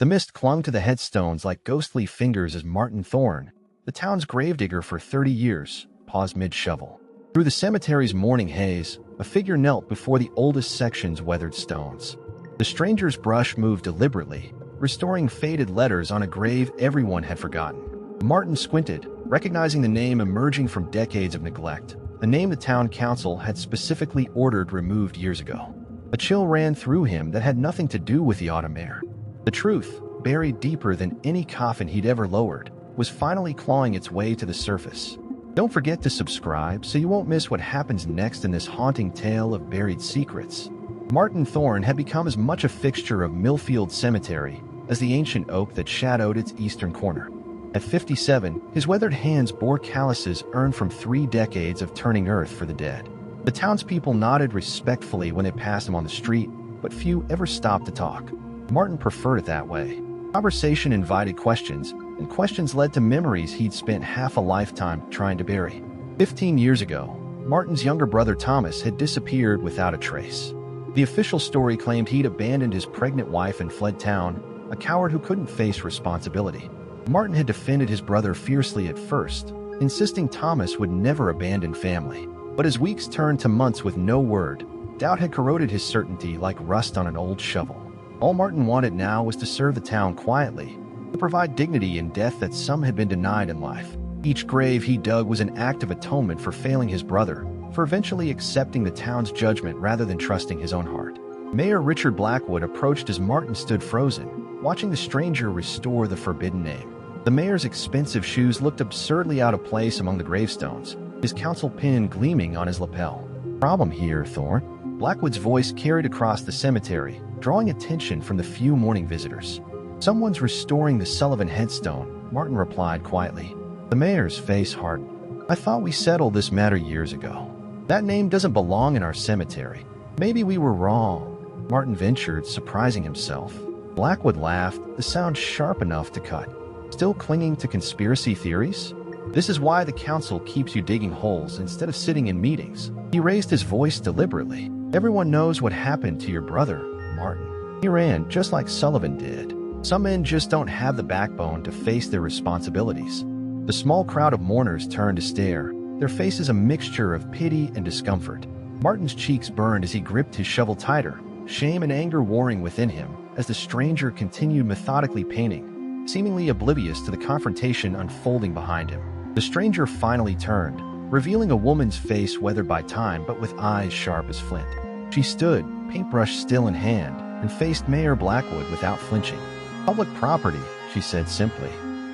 The mist clung to the headstones like ghostly fingers as Martin Thorne, the town's gravedigger for 30 years, paused mid-shovel. Through the cemetery's morning haze, a figure knelt before the oldest section's weathered stones. The stranger's brush moved deliberately, restoring faded letters on a grave everyone had forgotten. Martin squinted, recognizing the name emerging from decades of neglect, a name the town council had specifically ordered removed years ago. A chill ran through him that had nothing to do with the autumn air. The truth, buried deeper than any coffin he'd ever lowered, was finally clawing its way to the surface. Don't forget to subscribe so you won't miss what happens next in this haunting tale of buried secrets. Martin Thorne had become as much a fixture of Millfield Cemetery as the ancient oak that shadowed its eastern corner. At 57, his weathered hands bore calluses earned from 3 decades of turning earth for the dead. The townspeople nodded respectfully when they passed him on the street, but few ever stopped to talk. Martin preferred it that way. Conversation invited questions, and questions led to memories he'd spent half a lifetime trying to bury. 15 years ago, Martin's younger brother Thomas had disappeared without a trace. The official story claimed he'd abandoned his pregnant wife and fled town, a coward who couldn't face responsibility. Martin had defended his brother fiercely at first, insisting Thomas would never abandon family. But as weeks turned to months with no word, doubt had corroded his certainty like rust on an old shovel. All Martin wanted now was to serve the town quietly, to provide dignity in death that some had been denied in life. Each grave he dug was an act of atonement for failing his brother, for eventually accepting the town's judgment rather than trusting his own heart. Mayor Richard Blackwood approached as Martin stood frozen, watching the stranger restore the forbidden name. The mayor's expensive shoes looked absurdly out of place among the gravestones, his council pin gleaming on his lapel. "Problem here, Thorne." Blackwood's voice carried across the cemetery, drawing attention from the few morning visitors. "Someone's restoring the Sullivan headstone," Martin replied quietly. The mayor's face hardened. "I thought we settled this matter years ago. That name doesn't belong in our cemetery. Maybe we were wrong," Martin ventured, surprising himself. Blackwood laughed, the sound sharp enough to cut. "Still clinging to conspiracy theories? This is why the council keeps you digging holes instead of sitting in meetings." He raised his voice deliberately. "Everyone knows what happened to your brother, Martin. He ran just like Sullivan did. Some men just don't have the backbone to face their responsibilities." The small crowd of mourners turned to stare, their faces a mixture of pity and discomfort. Martin's cheeks burned as he gripped his shovel tighter, shame and anger warring within him as the stranger continued methodically painting, seemingly oblivious to the confrontation unfolding behind him. The stranger finally turned, revealing a woman's face weathered by time but with eyes sharp as flint. She stood, paintbrush still in hand, and faced Mayor Blackwood without flinching. "Public property," she said simply.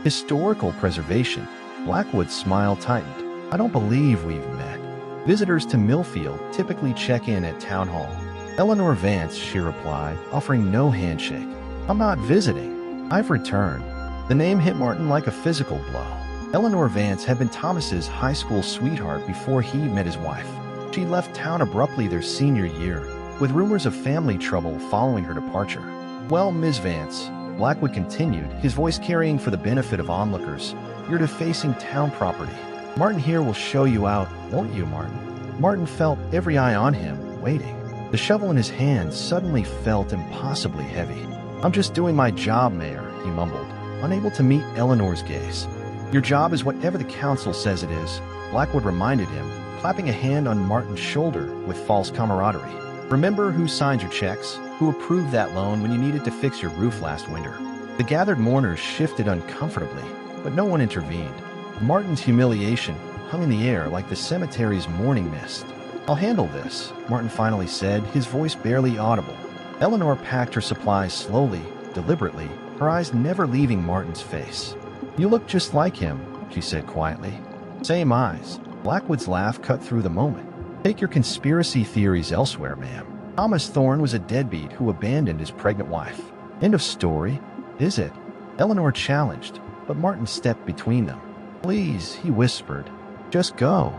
"Historical preservation." Blackwood's smile tightened. "I don't believe we've met. Visitors to Millfield typically check in at Town Hall." "Eleanor Vance," she replied, offering no handshake. "I'm not visiting. I've returned." The name hit Martin like a physical blow. Eleanor Vance had been Thomas's high school sweetheart before he met his wife. She left town abruptly their senior year, with rumors of family trouble following her departure. "Well, Ms. Vance," Blackwood continued, his voice carrying for the benefit of onlookers, "you're defacing town property. Martin here will show you out, won't you, Martin?" Martin felt every eye on him, waiting. The shovel in his hand suddenly felt impossibly heavy. "I'm just doing my job, Mayor," he mumbled, unable to meet Eleanor's gaze. "Your job is whatever the council says it is," Blackwood reminded him, clapping a hand on Martin's shoulder with false camaraderie. "Remember who signed your checks, who approved that loan when you needed to fix your roof last winter." The gathered mourners shifted uncomfortably, but no one intervened. Martin's humiliation hung in the air like the cemetery's morning mist. "I'll handle this," Martin finally said, his voice barely audible. Eleanor packed her supplies slowly, deliberately, her eyes never leaving Martin's face. "You look just like him," she said quietly. "Same eyes." Blackwood's laugh cut through the moment. "Take your conspiracy theories elsewhere, ma'am. Thomas Thorne was a deadbeat who abandoned his pregnant wife. End of story. Is it?" Eleanor challenged, but Martin stepped between them. "Please," he whispered. "Just go."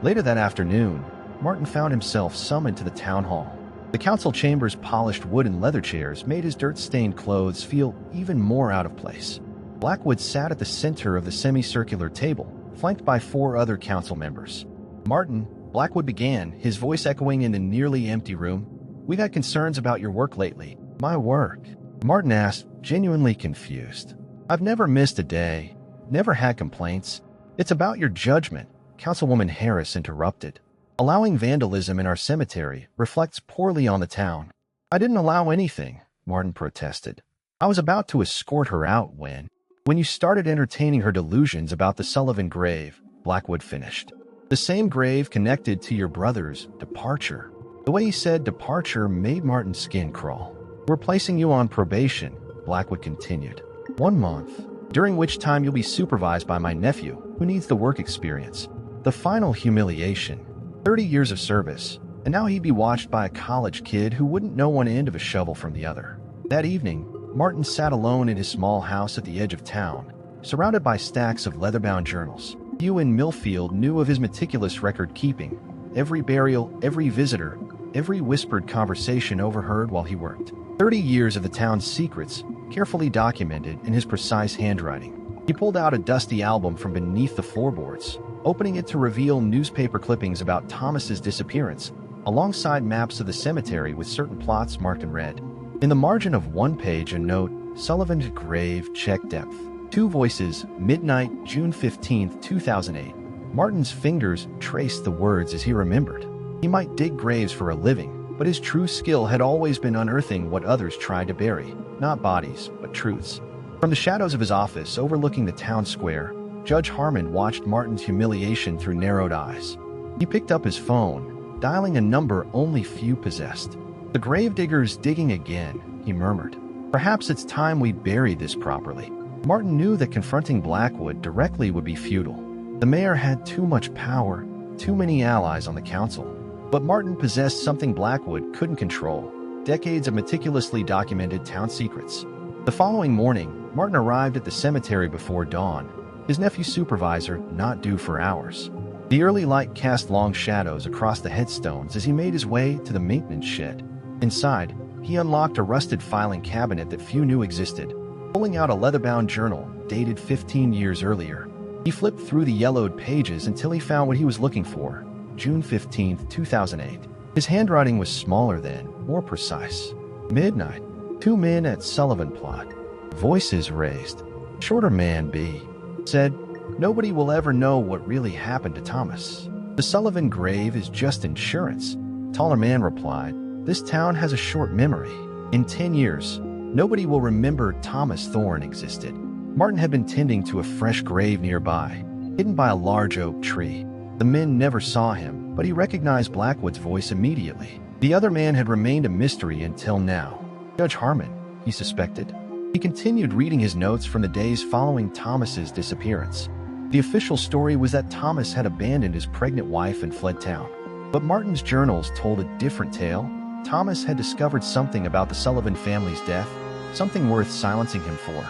Later that afternoon, Martin found himself summoned to the town hall. The council chamber's polished wood and leather chairs made his dirt-stained clothes feel even more out of place. Blackwood sat at the center of the semicircular table, flanked by 4 other council members. "Martin," Blackwood began, his voice echoing in the nearly empty room, "we've had concerns about your work lately." "My work?" Martin asked, genuinely confused. I've never missed a day, never had complaints. It's about your judgment, Councilwoman Harris interrupted. Allowing vandalism in our cemetery reflects poorly on the town. I didn't allow anything, Martin protested. I was about to escort her out when you started entertaining her delusions about the Sullivan grave, Blackwood finished. The same grave connected to your brother's departure. The way he said departure made Martin's skin crawl. We're placing you on probation, Blackwood continued. 1 month, during which time you'll be supervised by my nephew, who needs the work experience. The final humiliation. 30 years of service, and now he'd be watched by a college kid who wouldn't know one end of a shovel from the other. That evening, Martin sat alone in his small house at the edge of town, surrounded by stacks of leather-bound journals. Few in Millfield knew of his meticulous record-keeping. Every burial, every visitor, every whispered conversation overheard while he worked. 30 years of the town's secrets, carefully documented in his precise handwriting. He pulled out a dusty album from beneath the floorboards, opening it to reveal newspaper clippings about Thomas's disappearance, alongside maps of the cemetery with certain plots marked in red. In the margin of one page, a note, Sullivan's grave, check depth. 2 voices, midnight, June 15, 2008. Martin's fingers traced the words as he remembered. He might dig graves for a living, but his true skill had always been unearthing what others tried to bury, not bodies, but truths. From the shadows of his office overlooking the town square, Judge Harmon watched Martin's humiliation through narrowed eyes. He picked up his phone, dialing a number only few possessed. The gravedigger's digging again, he murmured. Perhaps it's time we buried this properly. Martin knew that confronting Blackwood directly would be futile. The mayor had too much power, too many allies on the council. But Martin possessed something Blackwood couldn't control, decades of meticulously documented town secrets. The following morning, Martin arrived at the cemetery before dawn, his nephew's supervisor not due for hours. The early light cast long shadows across the headstones as he made his way to the maintenance shed. Inside, he unlocked a rusted filing cabinet that few knew existed, pulling out a leather-bound journal dated 15 years earlier. He flipped through the yellowed pages until he found what he was looking for, June 15, 2008. His handwriting was smaller then, more precise. Midnight. 2 men at Sullivan plot. Voices raised. Shorter man B said, nobody will ever know what really happened to Thomas. The Sullivan grave is just insurance. Taller man replied, this town has a short memory. In 10 years, nobody will remember Thomas Thorne existed. Martin had been tending to a fresh grave nearby, hidden by a large oak tree. The men never saw him, but he recognized Blackwood's voice immediately. The other man had remained a mystery until now. Judge Harmon, he suspected. He continued reading his notes from the days following Thomas's disappearance. The official story was that Thomas had abandoned his pregnant wife and fled town. But Martin's journals told a different tale. Thomas had discovered something about the Sullivan family's death, something worth silencing him for.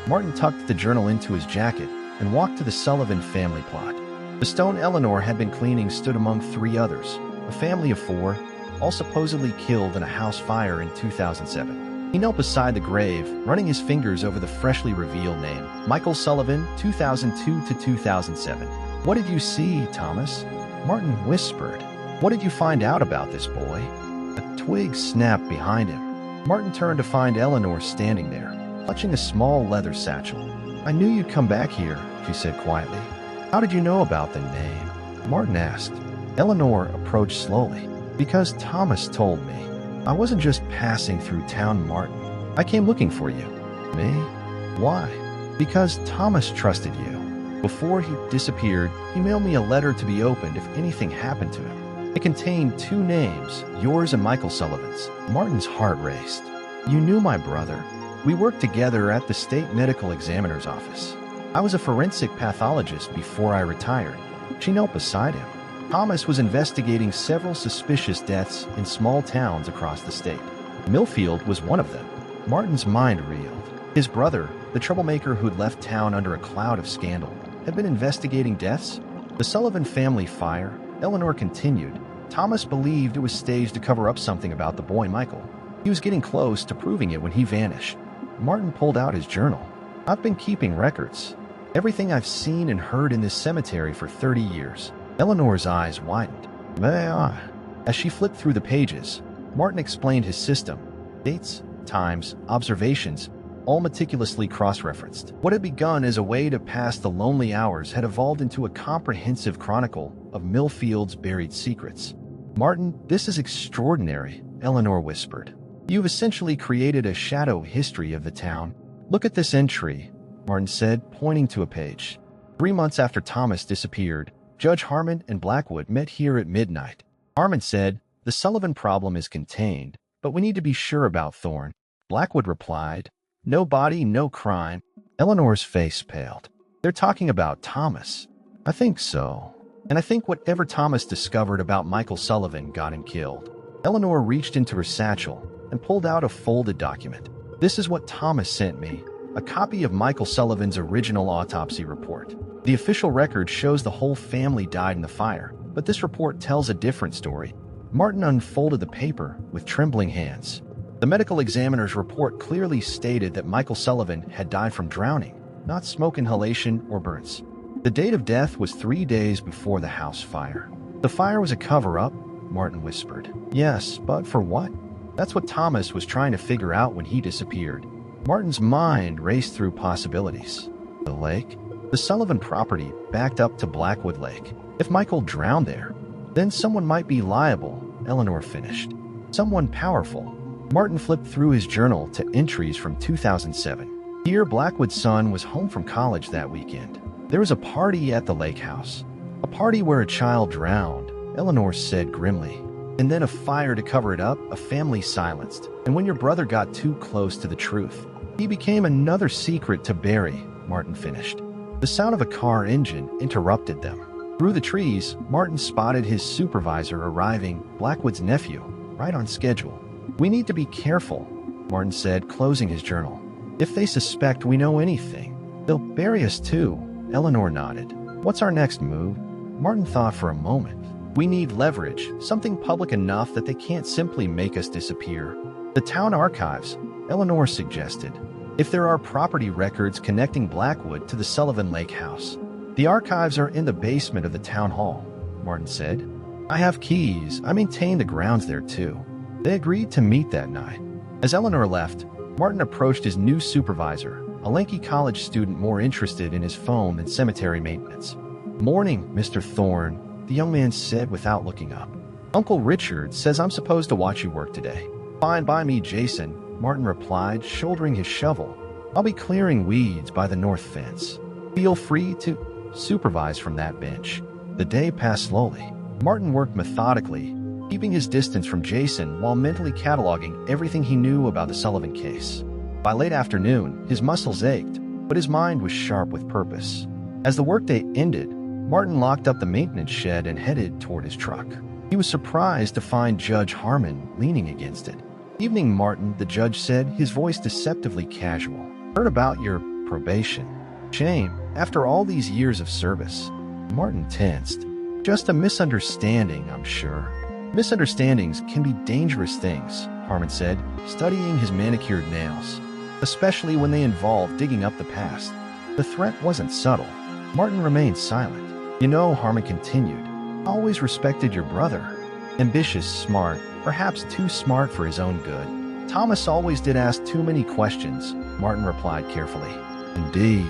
Martin tucked the journal into his jacket and walked to the Sullivan family plot. The stone Eleanor had been cleaning stood among 3 others, a family of 4, all supposedly killed in a house fire in 2007. He knelt beside the grave, running his fingers over the freshly revealed name, Michael Sullivan, 2002 to 2007. What did you see, Thomas? Martin whispered. What did you find out about this boy? A twig snapped behind him. Martin turned to find Eleanor standing there, clutching a small leather satchel. I knew you'd come back here, she said quietly. How did you know about the name? Martin asked. Eleanor approached slowly. Because Thomas told me. I wasn't just passing through town, Martin. I came looking for you. Me? Why? Because Thomas trusted you. Before he disappeared, he mailed me a letter to be opened if anything happened to him. It contained 2 names, yours and Michael Sullivan's. Martin's heart raced. You knew my brother. We worked together at the state medical examiner's office. I was a forensic pathologist before I retired. She knelt beside him. Thomas was investigating several suspicious deaths in small towns across the state. Millfield was one of them. Martin's mind reeled. His brother, the troublemaker who'd left town under a cloud of scandal, had been investigating deaths. The Sullivan family fire, Eleanor continued. Thomas believed it was staged to cover up something about the boy Michael. He was getting close to proving it when he vanished. Martin pulled out his journal. I've been keeping records. Everything I've seen and heard in this cemetery for 30 years. Eleanor's eyes widened. May I? As she flipped through the pages, Martin explained his system. Dates, times, observations, all meticulously cross-referenced. What had begun as a way to pass the lonely hours had evolved into a comprehensive chronicle of Millfield's buried secrets. "Martin, this is extraordinary," Eleanor whispered. "You've essentially created a shadow history of the town." "Look at this entry," Martin said, pointing to a page. 3 months after Thomas disappeared, Judge Harmon and Blackwood met here at midnight. Harmon said, "The Sullivan problem is contained, but we need to be sure about Thorne." Blackwood replied, "No body, no crime." Eleanor's face paled. "They're talking about Thomas." "I think so. And I think whatever Thomas discovered about Michael Sullivan got him killed." Eleanor reached into her satchel and pulled out a folded document. "This is what Thomas sent me, a copy of Michael Sullivan's original autopsy report. The official record shows the whole family died in the fire, but this report tells a different story." Martin unfolded the paper with trembling hands. The medical examiner's report clearly stated that Michael Sullivan had died from drowning, not smoke inhalation or burns. The date of death was 3 days before the house fire. "The fire was a cover-up," Martin whispered. "Yes, but for what?" That's what Thomas was trying to figure out when he disappeared. Martin's mind raced through possibilities. The lake? The Sullivan property backed up to Blackwood Lake. If Michael drowned there, then someone might be liable, Eleanor finished. Someone powerful. Martin flipped through his journal to entries from 2007. Here, Blackwood's son was home from college that weekend. There was a party at the lake house. "A party where a child drowned," Eleanor said grimly. "And then a fire to cover it up, a family silenced. And when your brother got too close to the truth, he became another secret to bury," Martin finished. The sound of a car engine interrupted them. Through the trees, Martin spotted his supervisor arriving, Blackwood's nephew, right on schedule. "We need to be careful," Martin said, closing his journal. "If they suspect we know anything, they'll bury us too." Eleanor nodded. "What's our next move?" Martin thought for a moment. "We need leverage, something public enough that they can't simply make us disappear." "The town archives," Eleanor suggested. "If there are property records connecting Blackwood to the Sullivan Lake house." "The archives are in the basement of the town hall," Martin said. "I have keys. I maintain the grounds there too." They agreed to meet that night. As Eleanor left, Martin approached his new supervisor, a lanky college student more interested in his phone than cemetery maintenance. "Morning, Mr. Thorne," the young man said without looking up. "Uncle Richard says I'm supposed to watch you work today." "Fine by me, Jason," Martin replied, shouldering his shovel. "I'll be clearing weeds by the north fence. Feel free to supervise from that bench." The day passed slowly. Martin worked methodically, keeping his distance from Jason while mentally cataloging everything he knew about the Sullivan case. By late afternoon, his muscles ached, but his mind was sharp with purpose. As the workday ended, Martin locked up the maintenance shed and headed toward his truck. He was surprised to find Judge Harmon leaning against it. "Evening, Martin," the judge said, his voice deceptively casual. "Heard about your probation. Shame, after all these years of service." Martin tensed. "Just a misunderstanding, I'm sure." "Misunderstandings can be dangerous things," Harmon said, studying his manicured nails, "especially when they involve digging up the past." The threat wasn't subtle. Martin remained silent. "You know," Harmon continued, "I always respected your brother. Ambitious, smart, perhaps too smart for his own good. Thomas always did ask too many questions," Martin replied carefully. "Indeed."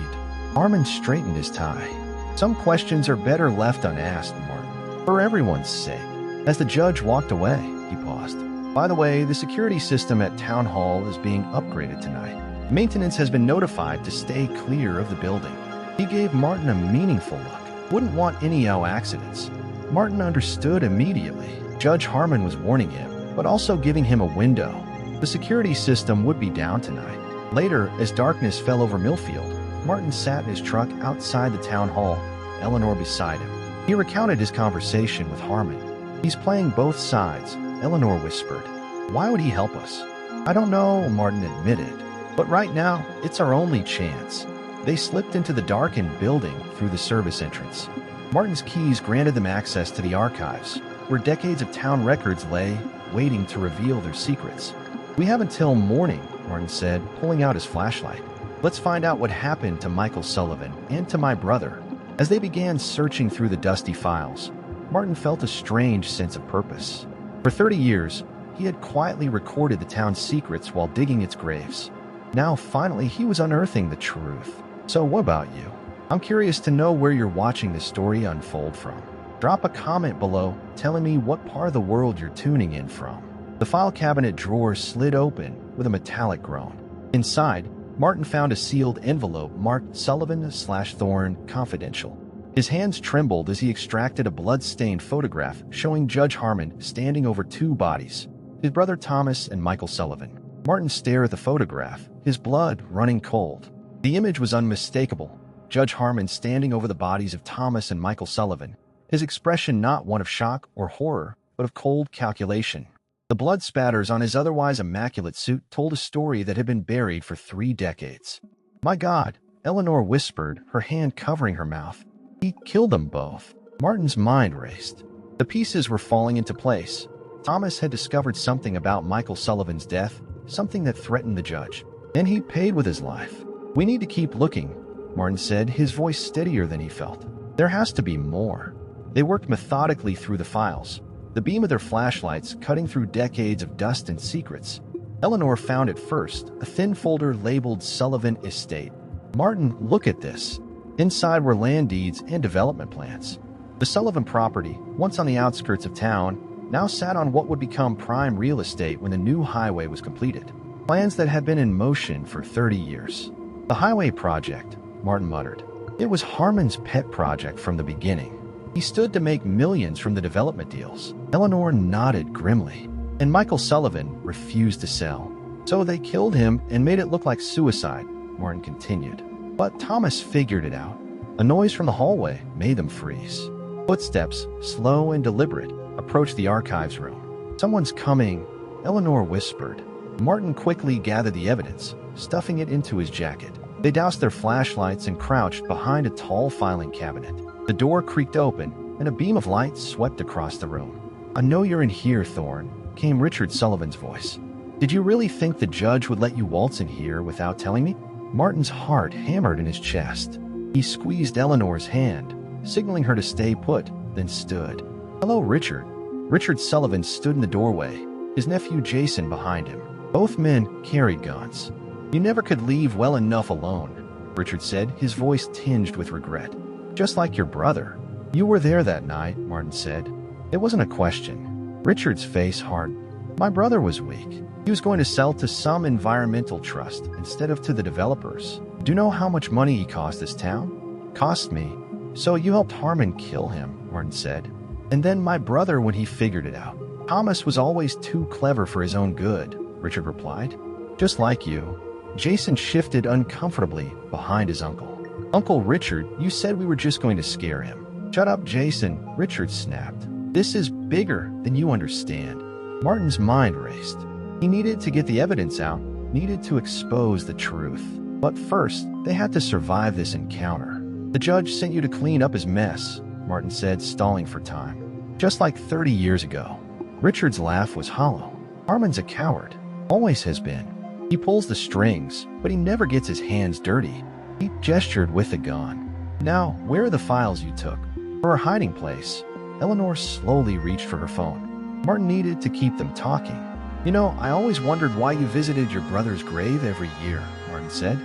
Harmon straightened his tie. "Some questions are better left unasked, Martin, for everyone's sake." As the judge walked away, he paused. "By the way, the security system at Town Hall is being upgraded tonight. Maintenance has been notified to stay clear of the building." He gave Martin a meaningful look. Wouldn't want any accidents. Martin understood immediately. Judge Harmon was warning him, but also giving him a window. The security system would be down tonight. Later, as darkness fell over Millfield, Martin sat in his truck outside the town hall, Eleanor beside him. He recounted his conversation with Harmon. "He's playing both sides," Eleanor whispered. "Why would he help us?" "I don't know," Martin admitted. "But right now, it's our only chance." They slipped into the darkened building through the service entrance. Martin's keys granted them access to the archives, where decades of town records lay, waiting to reveal their secrets. "We have until morning," Martin said, pulling out his flashlight. "Let's find out what happened to Michael Sullivan and to my brother." As they began searching through the dusty files, Martin felt a strange sense of purpose. For 30 years, he had quietly recorded the town's secrets while digging its graves. Now, finally, he was unearthing the truth. So what about you? I'm curious to know where you're watching this story unfold from. Drop a comment below telling me what part of the world you're tuning in from. The file cabinet drawer slid open with a metallic groan. Inside, Martin found a sealed envelope marked Sullivan/Thorne Confidential. His hands trembled as he extracted a blood-stained photograph showing Judge Harmon standing over two bodies, his brother Thomas and Michael Sullivan. Martin stared at the photograph, his blood running cold. The image was unmistakable. Judge Harmon standing over the bodies of Thomas and Michael Sullivan, his expression not one of shock or horror, but of cold calculation. The blood spatters on his otherwise immaculate suit told a story that had been buried for 3 decades. "My God," Eleanor whispered, her hand covering her mouth. "He killed them both." Martin's mind raced. The pieces were falling into place. Thomas had discovered something about Michael Sullivan's death, something that threatened the judge. And he paid with his life. "We need to keep looking," Martin said, his voice steadier than he felt. "There has to be more." They worked methodically through the files, the beam of their flashlights cutting through decades of dust and secrets. Eleanor found it first, a thin folder labeled Sullivan Estate. "Martin, look at this." Inside were land deeds and development plans. The Sullivan property, once on the outskirts of town, now sat on what would become prime real estate when the new highway was completed. Plans that had been in motion for 30 years. "The highway project," Martin muttered. It was Harmon's pet project from the beginning. He stood to make millions from the development deals. Eleanor nodded grimly. "And Michael Sullivan refused to sell. So they killed him and made it look like suicide," Martin continued. But Thomas figured it out. A noise from the hallway made them freeze. Footsteps, slow and deliberate, approached the archives room. "Someone's coming," Eleanor whispered. Martin quickly gathered the evidence, stuffing it into his jacket. They doused their flashlights and crouched behind a tall filing cabinet. The door creaked open, and a beam of light swept across the room. "I know you're in here, Thorne," came Richard Sullivan's voice. "Did you really think the judge would let you waltz in here without telling me?" Martin's heart hammered in his chest. He squeezed Eleanor's hand, signaling her to stay put, then stood. "Hello, Richard." Richard Sullivan stood in the doorway, his nephew Jason behind him. Both men carried guns. "You never could leave well enough alone," Richard said, his voice tinged with regret. "Just like your brother." "You were there that night," Martin said. It wasn't a question. Richard's face hardened. "My brother was weak. He was going to sell to some environmental trust instead of to the developers. Do you know how much money he cost this town?" "Cost me." "So you helped Harmon kill him," Martin said. "And then my brother when he figured it out." "Thomas was always too clever for his own good," Richard replied. "Just like you." Jason shifted uncomfortably behind his uncle. "Uncle Richard, you said we were just going to scare him." "Shut up, Jason," Richard snapped. "This is bigger than you understand." Martin's mind raced. He needed to get the evidence out, needed to expose the truth. But first, they had to survive this encounter. "The judge sent you to clean up his mess," Martin said, stalling for time. "Just like 30 years ago." Richard's laugh was hollow. "Harmon's a coward. Always has been. He pulls the strings, but he never gets his hands dirty." He gestured with the gun. "Now, where are the files you took?" "For our hiding place." Eleanor slowly reached for her phone. Martin needed to keep them talking. "You know, I always wondered why you visited your brother's grave every year," Martin said.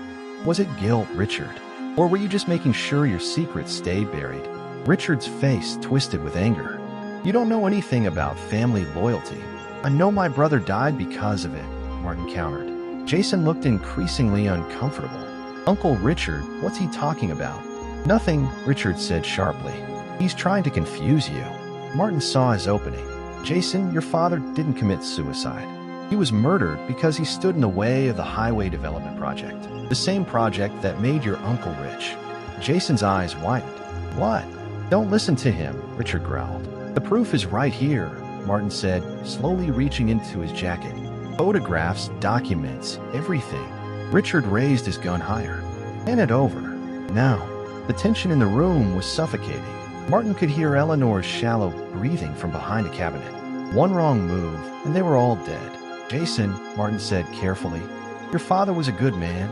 "Was it guilt, Richard? Or were you just making sure your secrets stayed buried?" Richard's face twisted with anger. "You don't know anything about family loyalty." "I know my brother died because of it," Martin countered. Jason looked increasingly uncomfortable. "Uncle Richard, what's he talking about?" "Nothing," Richard said sharply. "He's trying to confuse you." Martin saw his opening. "Jason, your father didn't commit suicide. He was murdered because he stood in the way of the highway development project. The same project that made your uncle rich." Jason's eyes widened. "What?" "Don't listen to him," Richard growled. "The proof is right here," Martin said, slowly reaching into his jacket. "Photographs, documents, everything." Richard raised his gun higher. "Hand it over." Now, the tension in the room was suffocating. Martin could hear Eleanor's shallow breathing from behind a cabinet. One wrong move, and they were all dead. "Jason," Martin said carefully, "your father was a good man.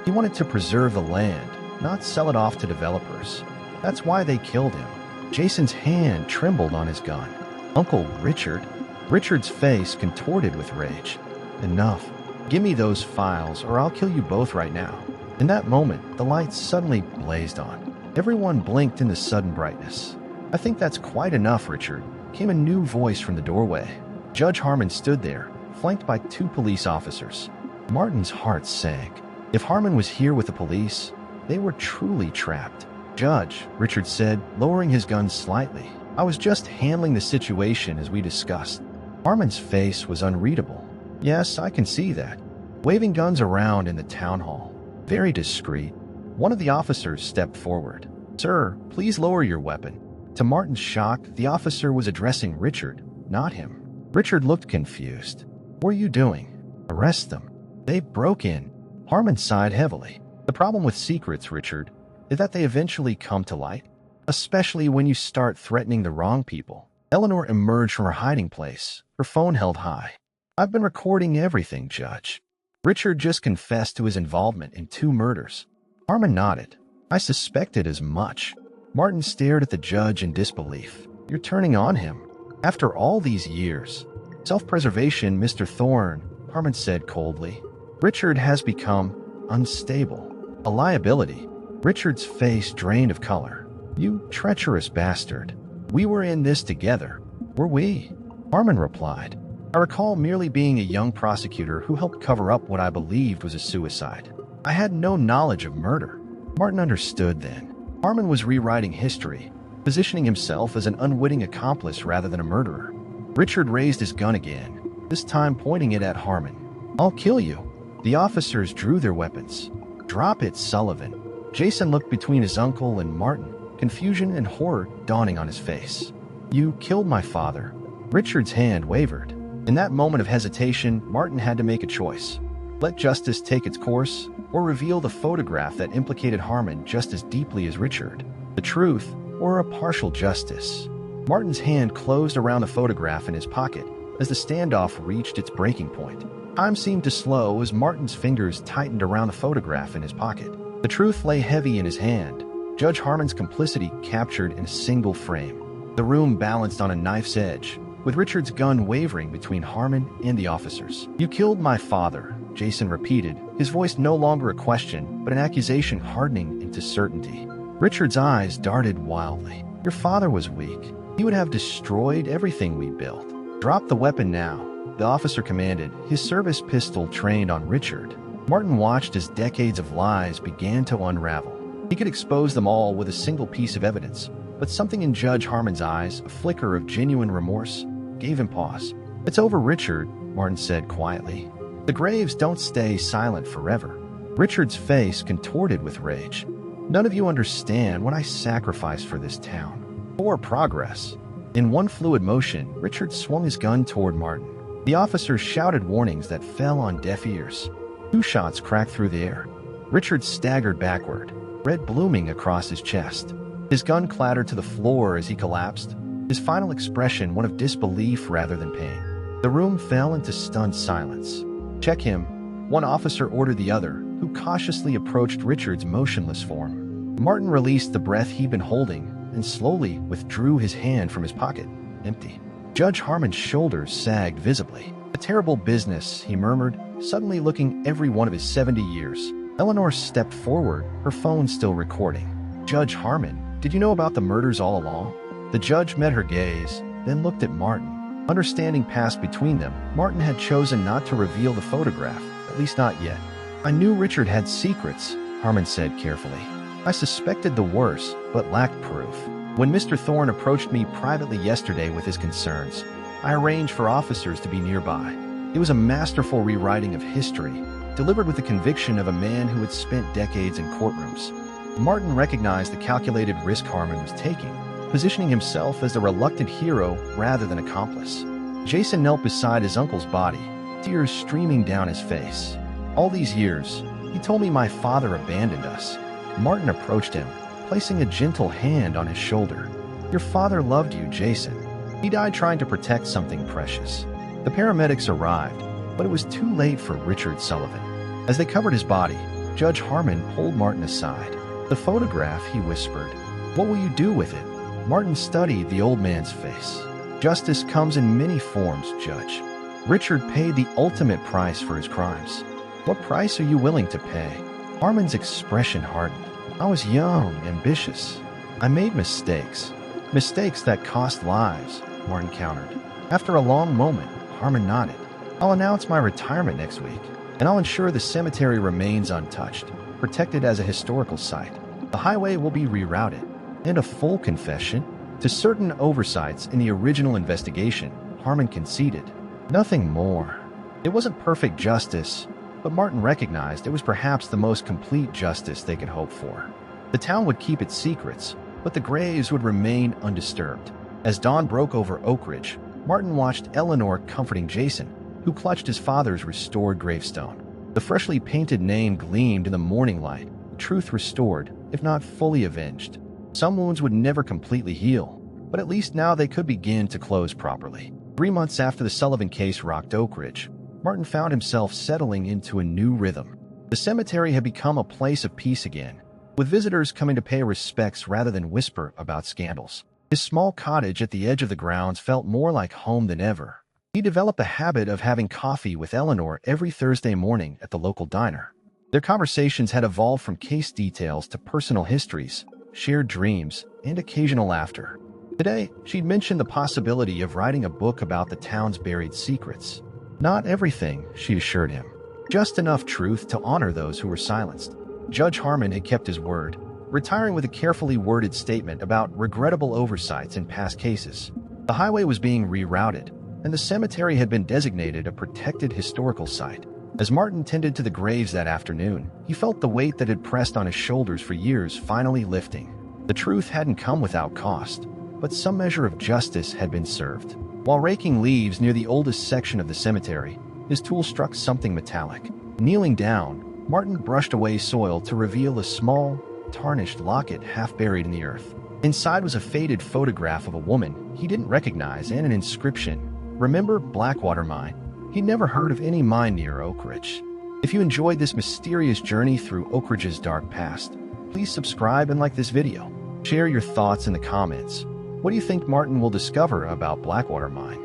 He wanted to preserve the land, not sell it off to developers. That's why they killed him." Jason's hand trembled on his gun. "Uncle Richard?" Richard's face contorted with rage. Enough. Give me those files or I'll kill you both right now. In that moment, the lights suddenly blazed on. Everyone blinked in the sudden brightness. I think that's quite enough, Richard, came a new voice from the doorway. Judge Harmon stood there, flanked by 2 police officers. Martin's heart sank. If Harmon was here with the police, they were truly trapped. Judge, Richard said, lowering his gun slightly. I was just handling the situation as we discussed. Harmon's face was unreadable. Yes, I can see that. Waving guns around in the town hall. Very discreet. One of the officers stepped forward. Sir, please lower your weapon. To Martin's shock, the officer was addressing Richard, not him. Richard looked confused. What are you doing? Arrest them. They broke in. Harmon sighed heavily. The problem with secrets, Richard, is that they eventually come to light, especially when you start threatening the wrong people. Eleanor emerged from her hiding place, her phone held high. I've been recording everything, Judge. Richard just confessed to his involvement in 2 murders. Harmon nodded. I suspected as much. Martin stared at the judge in disbelief. You're turning on him. After all these years. Self-preservation, Mr. Thorne, Harmon said coldly. Richard has become unstable. A liability. Richard's face drained of color. You treacherous bastard. We were in this together. Were we? Harmon replied. I recall merely being a young prosecutor who helped cover up what I believed was a suicide. I had no knowledge of murder. Martin understood then. Harmon was rewriting history, positioning himself as an unwitting accomplice rather than a murderer. Richard raised his gun again, this time pointing it at Harmon. I'll kill you. The officers drew their weapons. Drop it, Sullivan. Jason looked between his uncle and Martin, confusion and horror dawning on his face. You killed my father. Richard's hand wavered. In that moment of hesitation, Martin had to make a choice. Let justice take its course, or reveal the photograph that implicated Harmon just as deeply as Richard. The truth, or a partial justice. Martin's hand closed around the photograph in his pocket as the standoff reached its breaking point. Time seemed to slow as Martin's fingers tightened around the photograph in his pocket. The truth lay heavy in his hand, Judge Harmon's complicity captured in a single frame. The room balanced on a knife's edge, with Richard's gun wavering between Harmon and the officers. You killed my father, Jason repeated, his voice no longer a question, but an accusation hardening into certainty. Richard's eyes darted wildly. Your father was weak. He would have destroyed everything we built. Drop the weapon now, the officer commanded, his service pistol trained on Richard. Martin watched as decades of lies began to unravel. He could expose them all with a single piece of evidence, but something in Judge Harmon's eyes, a flicker of genuine remorse, gave him pause. It's over, Richard, Martin said quietly. The graves don't stay silent forever. Richard's face contorted with rage. None of you understand what I sacrificed for this town. For progress. In one fluid motion, Richard swung his gun toward Martin. The officers shouted warnings that fell on deaf ears. 2 shots cracked through the air. Richard staggered backward, red blooming across his chest. His gun clattered to the floor as he collapsed, his final expression one of disbelief rather than pain. The room fell into stunned silence. Check him, one officer ordered the other, who cautiously approached Richard's motionless form. Martin released the breath he'd been holding and slowly withdrew his hand from his pocket, empty. Judge Harmon's shoulders sagged visibly. A terrible business, he murmured, suddenly looking every one of his 70 years. Eleanor stepped forward, her phone still recording. Judge Harmon, did you know about the murders all along? The judge met her gaze, then looked at Martin. Understanding passed between them. Martin had chosen not to reveal the photograph, at least not yet. I knew Richard had secrets, Harmon said carefully. I suspected the worst, but lacked proof. When Mr. Thorne approached me privately yesterday with his concerns, I arranged for officers to be nearby. It was a masterful rewriting of history, delivered with the conviction of a man who had spent decades in courtrooms. Martin recognized the calculated risk Harmon was taking, positioning himself as a reluctant hero rather than accomplice. Jason knelt beside his uncle's body, tears streaming down his face. All these years, he told me my father abandoned us. Martin approached him, placing a gentle hand on his shoulder. Your father loved you, Jason. He died trying to protect something precious. The paramedics arrived, but it was too late for Richard Sullivan. As they covered his body, Judge Harmon pulled Martin aside. The photograph, he whispered. What will you do with it? Martin studied the old man's face. Justice comes in many forms, Judge. Richard paid the ultimate price for his crimes. What price are you willing to pay? Harmon's expression hardened. I was young, ambitious. I made mistakes. Mistakes that cost lives, Martin countered. After a long moment, Harmon nodded. I'll announce my retirement next week, and I'll ensure the cemetery remains untouched, protected as a historical site. The highway will be rerouted, and a full confession to certain oversights in the original investigation, Harmon conceded. Nothing more. It wasn't perfect justice, but Martin recognized it was perhaps the most complete justice they could hope for. The town would keep its secrets, but the graves would remain undisturbed. As dawn broke over Oak Ridge, Martin watched Eleanor comforting Jason, who clutched his father's restored gravestone. The freshly painted name gleamed in the morning light, truth restored, if not fully avenged. Some wounds would never completely heal, but at least now they could begin to close properly. 3 months after the Sullivan case rocked Oak Ridge, Martin found himself settling into a new rhythm. The cemetery had become a place of peace again, with visitors coming to pay respects rather than whisper about scandals. His small cottage at the edge of the grounds felt more like home than ever. He developed the habit of having coffee with Eleanor every Thursday morning at the local diner. Their conversations had evolved from case details to personal histories, shared dreams, and occasional laughter. Today, she'd mentioned the possibility of writing a book about the town's buried secrets. Not everything, she assured him. Just enough truth to honor those who were silenced. Judge Harmon had kept his word, retiring with a carefully worded statement about regrettable oversights in past cases. The highway was being rerouted, and the cemetery had been designated a protected historical site. As Martin tended to the graves that afternoon, he felt the weight that had pressed on his shoulders for years finally lifting. The truth hadn't come without cost, but some measure of justice had been served. While raking leaves near the oldest section of the cemetery, his tool struck something metallic. Kneeling down, Martin brushed away soil to reveal a small, tarnished locket half buried in the earth. Inside was a faded photograph of a woman he didn't recognize and an inscription, "Remember Blackwater Mine?" He'd never heard of any mine near Oak Ridge. If you enjoyed this mysterious journey through Oak Ridge's dark past, please subscribe and like this video. Share your thoughts in the comments. What do you think Martin will discover about Blackwater Mine?